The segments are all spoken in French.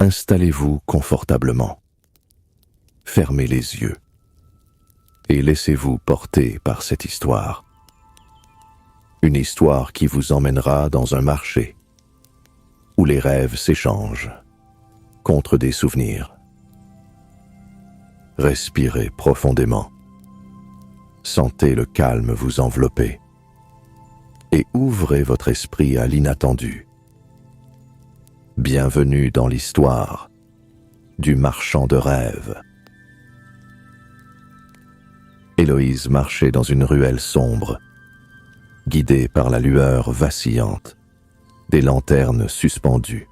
Installez-vous confortablement. Fermez les yeux et laissez-vous porter par cette histoire. Une histoire qui vous emmènera dans un marché où les rêves s'échangent contre des souvenirs. Respirez profondément. Sentez le calme vous envelopper et ouvrez votre esprit à l'inattendu. Bienvenue dans l'histoire du marchand de rêves. Héloïse marchait dans une ruelle sombre, guidée par la lueur vacillante des lanternes suspendues.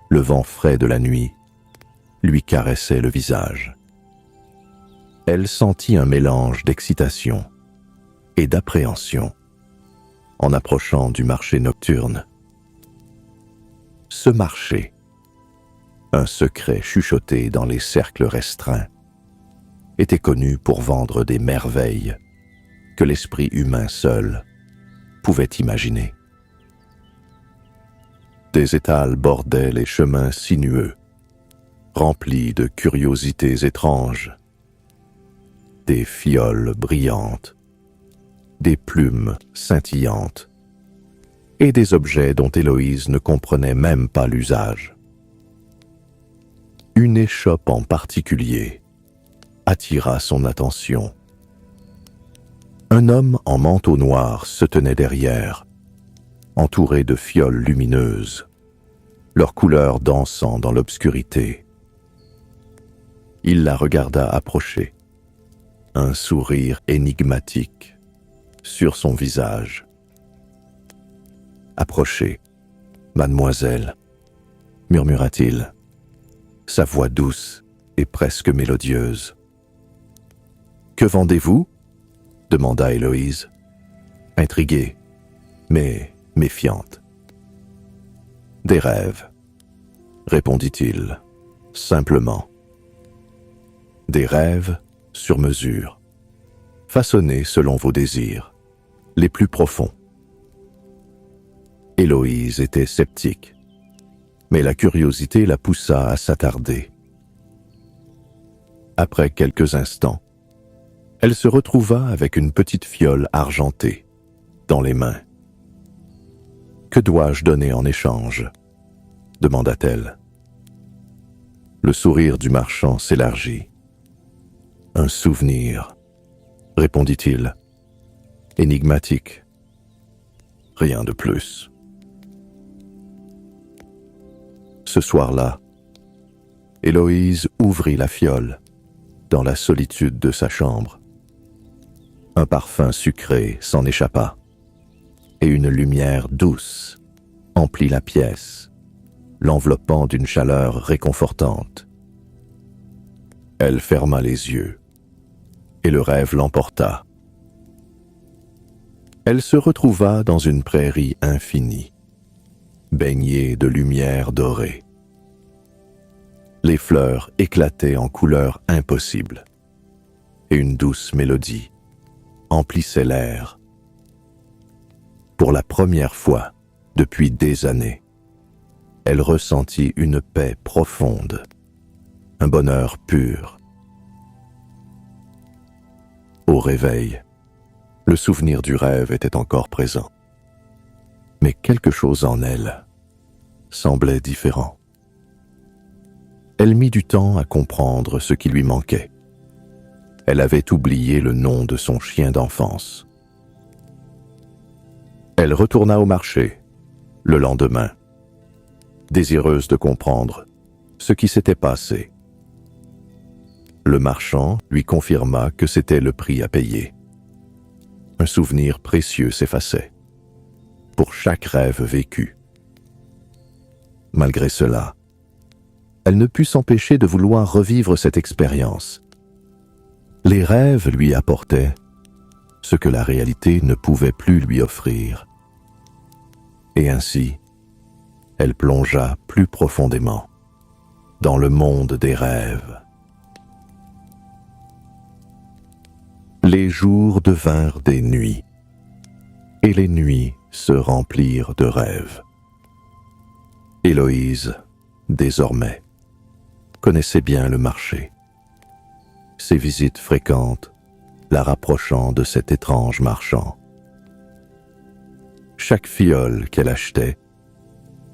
Le vent frais de la nuit lui caressait le visage. Elle sentit un mélange d'excitation et d'appréhension en approchant du marché nocturne. Ce marché, un secret chuchoté dans les cercles restreints, était connu pour vendre des merveilles que l'esprit humain seul pouvait imaginer. Des étals bordaient les chemins sinueux, remplis de curiosités étranges, des fioles brillantes, des plumes scintillantes et des objets dont Héloïse ne comprenait même pas l'usage. Une échoppe en particulier attira son attention. Un homme en manteau noir se tenait derrière, entouré de fioles lumineuses, leurs couleurs dansant dans l'obscurité. Il la regarda approcher, un sourire énigmatique sur son visage. « Approchez, mademoiselle, » murmura-t-il, sa voix douce et presque mélodieuse. « Que vendez-vous » demanda Héloïse, intriguée, mais méfiante. « Des rêves, » répondit-il, simplement. « Des rêves sur mesure, façonnés selon vos désirs, les plus profonds. » Héloïse était sceptique, mais la curiosité la poussa à s'attarder. Après quelques instants, elle se retrouva avec une petite fiole argentée dans les mains. « Que dois-je donner en échange » demanda-t-elle. Le sourire du marchand s'élargit. « Un souvenir » répondit-il, énigmatique. Rien de plus. Ce soir-là, Héloïse ouvrit la fiole dans la solitude de sa chambre. Un parfum sucré s'en échappa et une lumière douce emplit la pièce, l'enveloppant d'une chaleur réconfortante. Elle ferma les yeux et le rêve l'emporta. Elle se retrouva dans une prairie infinie, baignée de lumière dorée. Les fleurs éclataient en couleurs impossibles, et une douce mélodie emplissait l'air. Pour la première fois depuis des années, elle ressentit une paix profonde, un bonheur pur. Au réveil, le souvenir du rêve était encore présent. Mais quelque chose en elle semblait différent. Elle mit du temps à comprendre ce qui lui manquait. Elle avait oublié le nom de son chien d'enfance. Elle retourna au marché le lendemain, désireuse de comprendre ce qui s'était passé. Le marchand lui confirma que c'était le prix à payer. Un souvenir précieux s'effaçait pour chaque rêve vécu. Malgré cela, elle ne put s'empêcher de vouloir revivre cette expérience. Les rêves lui apportaient ce que la réalité ne pouvait plus lui offrir. Et ainsi, elle plongea plus profondément dans le monde des rêves. Les jours devinrent des nuits, et les nuits se remplirent de rêves. Héloïse désormais, connaissait bien le marché. Ses visites fréquentes la rapprochant de cet étrange marchand. Chaque fiole qu'elle achetait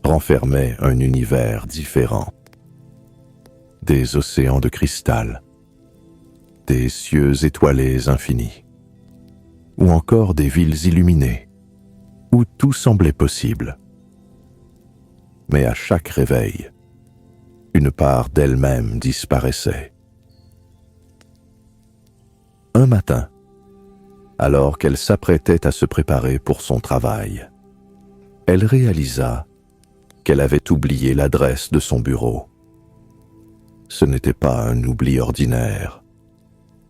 renfermait un univers différent. Des océans de cristal, des cieux étoilés infinis, ou encore des villes illuminées, où tout semblait possible. Mais à chaque réveil, une part d'elle-même disparaissait. Un matin, alors qu'elle s'apprêtait à se préparer pour son travail, elle réalisa qu'elle avait oublié l'adresse de son bureau. Ce n'était pas un oubli ordinaire,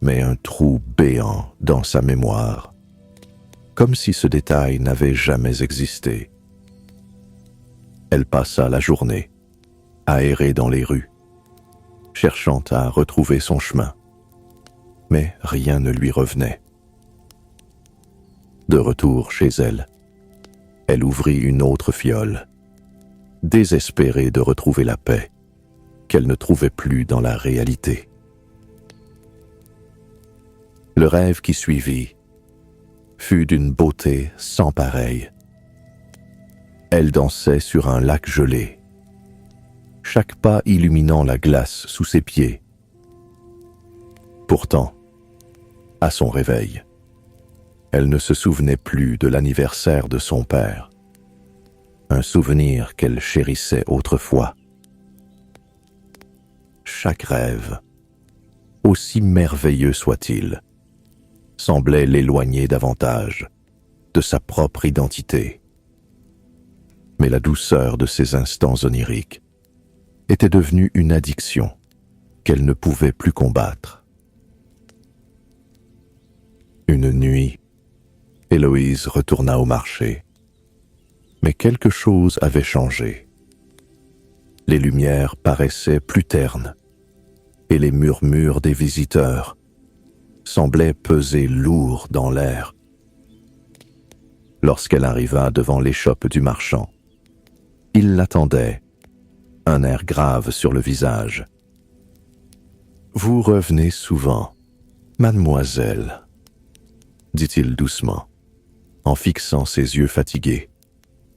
mais un trou béant dans sa mémoire, comme si ce détail n'avait jamais existé. Elle passa la journée à errer dans les rues, cherchant à retrouver son chemin, mais rien ne lui revenait. De retour chez elle, elle ouvrit une autre fiole, désespérée de retrouver la paix qu'elle ne trouvait plus dans la réalité. Le rêve qui suivit fut d'une beauté sans pareille. Elle dansait sur un lac gelé, chaque pas illuminant la glace sous ses pieds. Pourtant, à son réveil, elle ne se souvenait plus de l'anniversaire de son père, un souvenir qu'elle chérissait autrefois. Chaque rêve, aussi merveilleux soit-il, semblait l'éloigner davantage de sa propre identité. Mais la douceur de ces instants oniriques était devenue une addiction qu'elle ne pouvait plus combattre. Une nuit, Héloïse retourna au marché, mais quelque chose avait changé. Les lumières paraissaient plus ternes, et les murmures des visiteurs semblaient peser lourd dans l'air. Lorsqu'elle arriva devant l'échoppe du marchand, il l'attendait, un air grave sur le visage. « Vous revenez souvent, mademoiselle, » dit-il doucement, en fixant ses yeux fatigués.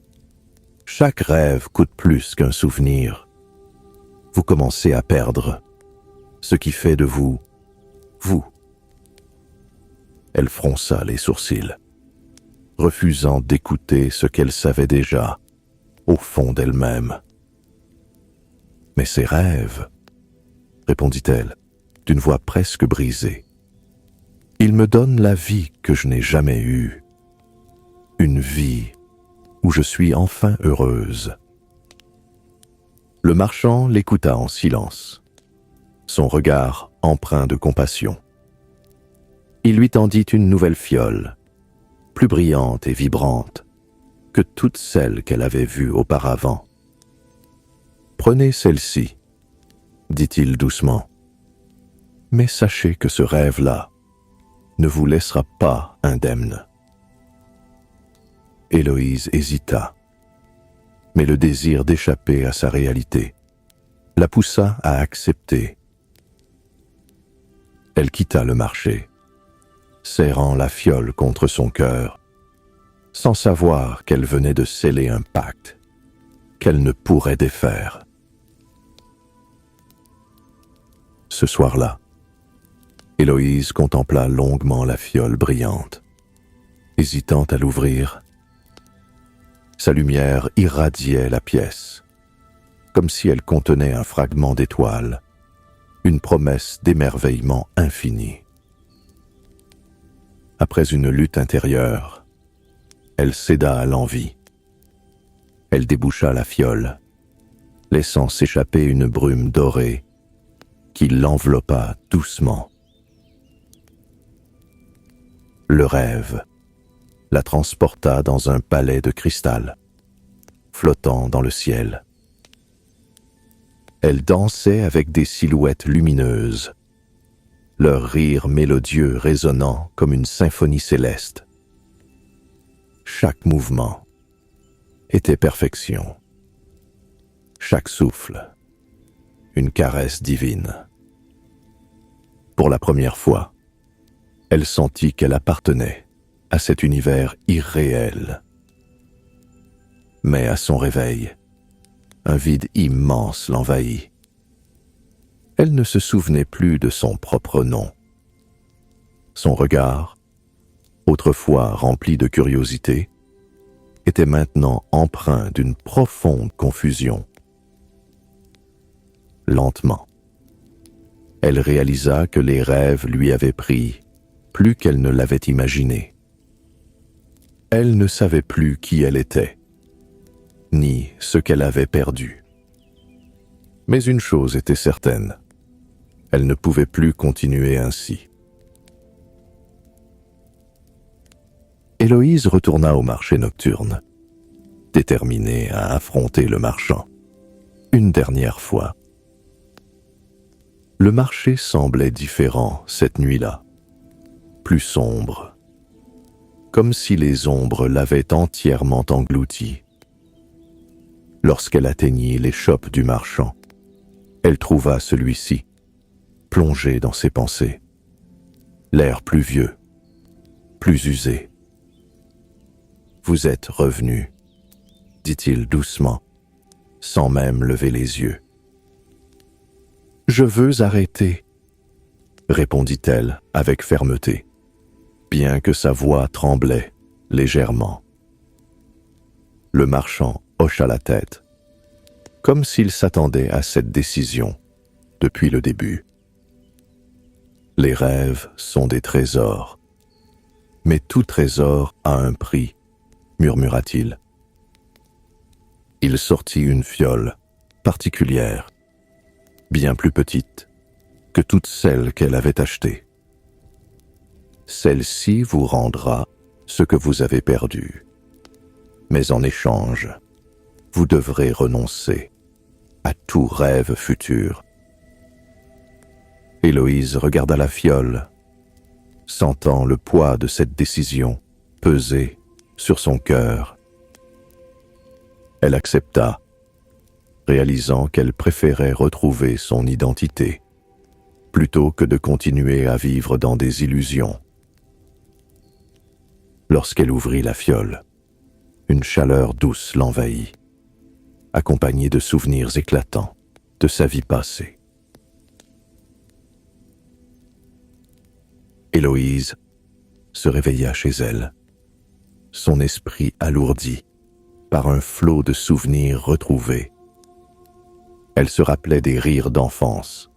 « Chaque rêve coûte plus qu'un souvenir. Vous commencez à perdre ce qui fait de vous, vous. » Elle fronça les sourcils, refusant d'écouter ce qu'elle savait déjà, au fond d'elle-même. « Mais ces rêves, répondit-elle, d'une voix presque brisée, ils me donnent la vie que je n'ai jamais eue, une vie où je suis enfin heureuse. » Le marchand l'écouta en silence, son regard empreint de compassion. Il lui tendit une nouvelle fiole, plus brillante et vibrante que toutes celles qu'elle avait vues auparavant. « Prenez celle-ci, » dit-il doucement. « Mais sachez que ce rêve-là ne vous laissera pas indemne. » Héloïse hésita, mais le désir d'échapper à sa réalité la poussa à accepter. Elle quitta le marché, serrant la fiole contre son cœur, sans savoir qu'elle venait de sceller un pacte qu'elle ne pourrait défaire. Ce soir-là, Héloïse contempla longuement la fiole brillante, hésitant à l'ouvrir. Sa lumière irradiait la pièce, comme si elle contenait un fragment d'étoile, une promesse d'émerveillement infini. Après une lutte intérieure, elle céda à l'envie. Elle déboucha la fiole, laissant s'échapper une brume dorée qui l'enveloppa doucement. Le rêve la transporta dans un palais de cristal, flottant dans le ciel. Elle dansait avec des silhouettes lumineuses, leur rire mélodieux résonnant comme une symphonie céleste. Chaque mouvement était perfection, chaque souffle une caresse divine. Pour la première fois, elle sentit qu'elle appartenait à cet univers irréel. Mais à son réveil, un vide immense l'envahit. Elle ne se souvenait plus de son propre nom. Son regard, autrefois rempli de curiosité, était maintenant empreint d'une profonde confusion. Lentement, elle réalisa que les rêves lui avaient pris plus qu'elle ne l'avait imaginé. Elle ne savait plus qui elle était, ni ce qu'elle avait perdu. Mais une chose était certaine, elle ne pouvait plus continuer ainsi. Héloïse retourna au marché nocturne, déterminée à affronter le marchand, une dernière fois. Le marché semblait différent cette nuit-là, plus sombre, comme si les ombres l'avaient entièrement englouti. Lorsqu'elle atteignit l'échoppe du marchand, elle trouva celui-ci, plongé dans ses pensées, l'air plus vieux, plus usé. « Vous êtes revenu », dit-il doucement, sans même lever les yeux. « Je veux arrêter », répondit-elle avec fermeté, bien que sa voix tremblait légèrement. Le marchand hocha la tête, comme s'il s'attendait à cette décision depuis le début. « Les rêves sont des trésors, mais tout trésor a un prix, » murmura-t-il. Il sortit une fiole particulière, bien plus petite que toutes celles qu'elle avait achetées. « Celle-ci vous rendra ce que vous avez perdu, mais en échange, vous devrez renoncer à tout rêve futur. » Héloïse regarda la fiole, sentant le poids de cette décision peser sur son cœur. Elle accepta, réalisant qu'elle préférait retrouver son identité plutôt que de continuer à vivre dans des illusions. Lorsqu'elle ouvrit la fiole, une chaleur douce l'envahit, accompagnée de souvenirs éclatants de sa vie passée. Héloïse se réveilla chez elle, son esprit alourdi par un flot de souvenirs retrouvés. Elle se rappelait des rires d'enfance,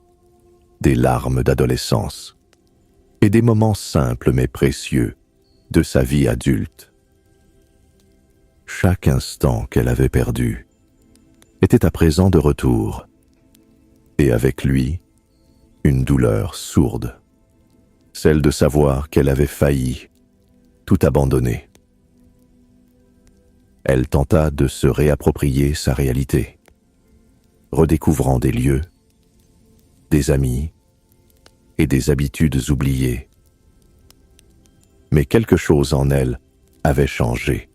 des larmes d'adolescence et des moments simples mais précieux de sa vie adulte. Chaque instant qu'elle avait perdu était à présent de retour, et avec lui, une douleur sourde, celle de savoir qu'elle avait failli tout abandonner. Elle tenta de se réapproprier sa réalité, redécouvrant des lieux, des amis et des habitudes oubliées. Mais quelque chose en elle avait changé.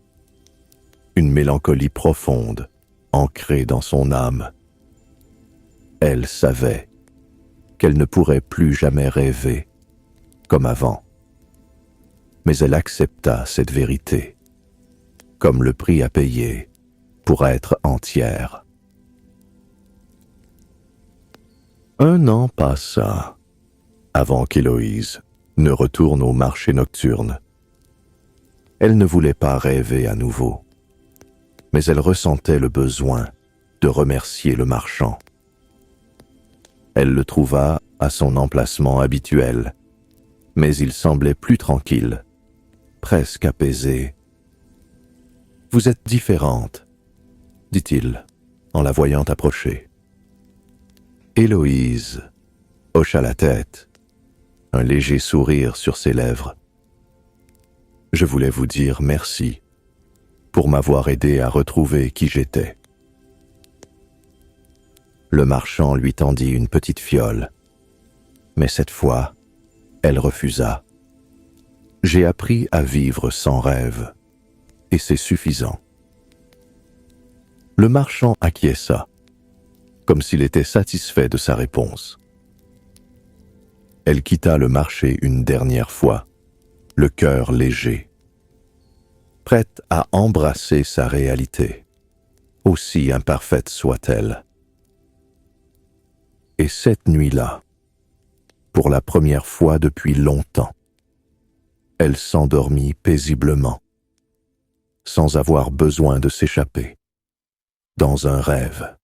Une mélancolie profonde, ancrée dans son âme. Elle savait qu'elle ne pourrait plus jamais rêver comme avant. Mais elle accepta cette vérité comme le prix à payer pour être entière. Un an passa avant qu'Héloïse ne retourne au marché nocturne. Elle ne voulait pas rêver à nouveau, mais elle ressentait le besoin de remercier le marchand. Elle le trouva à son emplacement habituel, mais il semblait plus tranquille, presque apaisé. « Vous êtes différente », dit-il, en la voyant approcher. Héloïse hocha la tête, un léger sourire sur ses lèvres. « Je voulais vous dire merci pour m'avoir aidé à retrouver qui j'étais. » Le marchand lui tendit une petite fiole, mais cette fois, elle refusa. « J'ai appris à vivre sans rêve, et c'est suffisant. » Le marchand acquiesça, comme s'il était satisfait de sa réponse. Elle quitta le marché une dernière fois, le cœur léger, prête à embrasser sa réalité, aussi imparfaite soit-elle. Et cette nuit-là, pour la première fois depuis longtemps, elle s'endormit paisiblement, sans avoir besoin de s'échapper, dans un rêve.